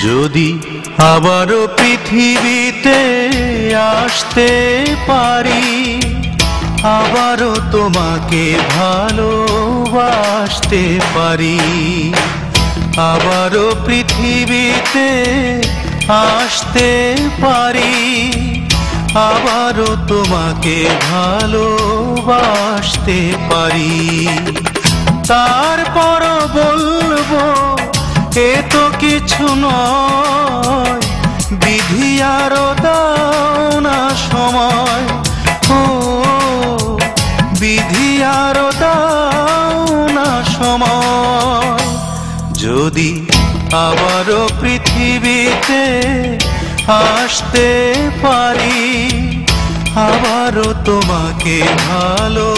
যদি আবারও পৃথিবীতে আসতে পারি, আবারও তোমাকে ভালোবাসতে পারি। আবারও পৃথিবীতে আসতে পারি, আবারও তোমাকে ভালোবাসতে পারি। তারপরও বলবো এ তো কিছু নয়, বিধি আরো দাও না সময়। ও বিধি আরো দাও না সময়। যদি আবারও পৃথিবীতে আসতে পারি, আবারও তোমাকে ভালোবাসতে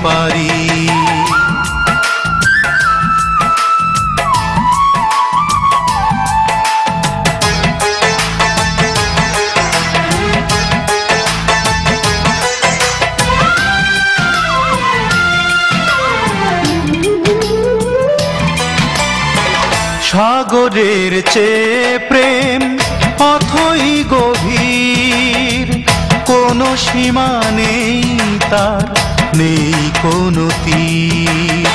পারি। সাগরের চেয়ে প্রেম অথই গভীর, কোনো সীমা নেই তার, নেই কোনো তীর।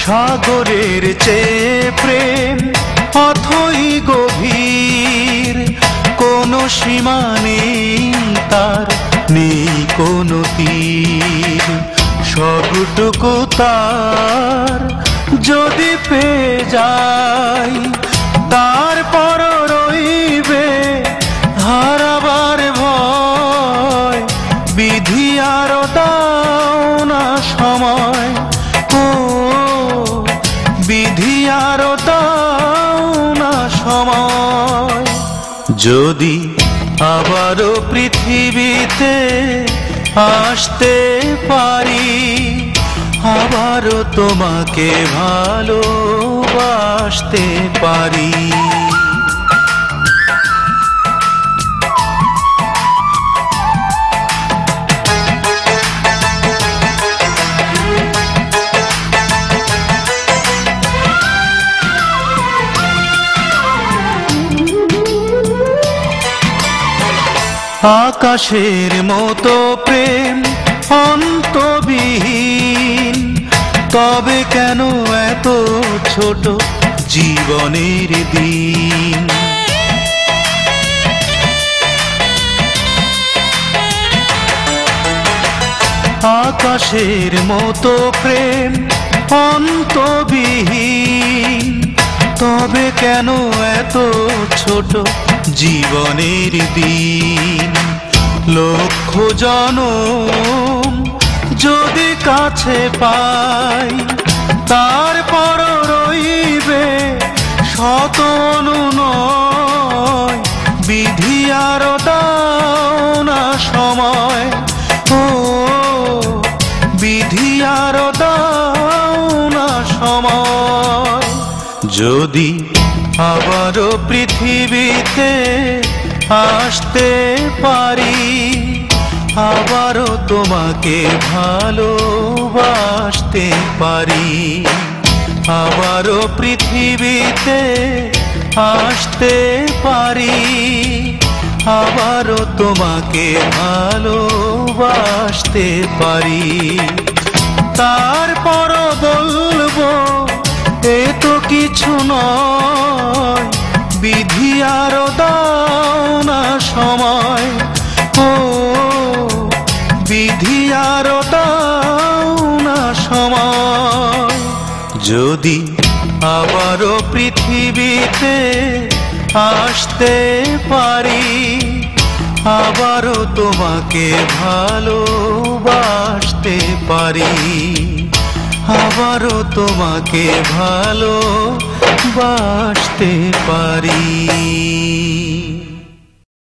সাগরের চেয়ে প্রেম অথই গভীর, কোনো সীমা নেই তার, নেই কোনো তীর। সবটুকু তার যদি পেয়ে যাই, তারপর রইবে হারাবার ভয়। বিধি আরো দাও না সময়। ও বিধি আরো দাও না সময়। যদি আবারও পৃথিবীতে আসতে পারি, আবারও তোমাকে ভালোবাসতে পারি। আকাশের মতো প্রেম অন্তবিহীন, তবে কেন এত ছোট জীবনের দিন। আকাশের মতো প্রেম অন্তবিহীন, তবে কেন এত ছোট জীবনের দিন। লক্ষ জনম যদি কাছে পাই, তারপর রইবে শত অনুনয়। বিধি আরো দাও না সময়। ও বিধি আরো দাও না সময়। যদি আবারও পৃথিবীতে আসতে পারি, আবারও তোমাকে ভালোবাসতে পারি। আবারও পৃথিবীতে আসতে পারি, আবারও তোমাকে ভালোবাসতে পারি। তারপরও বলবো এ তো কিছু নয়, বিধি আরো দাও না সময়। ও বিধি আরো দাও না সময়। যদি আবারও পৃথিবীতে আসতে পারি, আবারও তোমাকে ভালোবাসতে পারি। আবারও তোমাকে ভালোবাসতে পারি।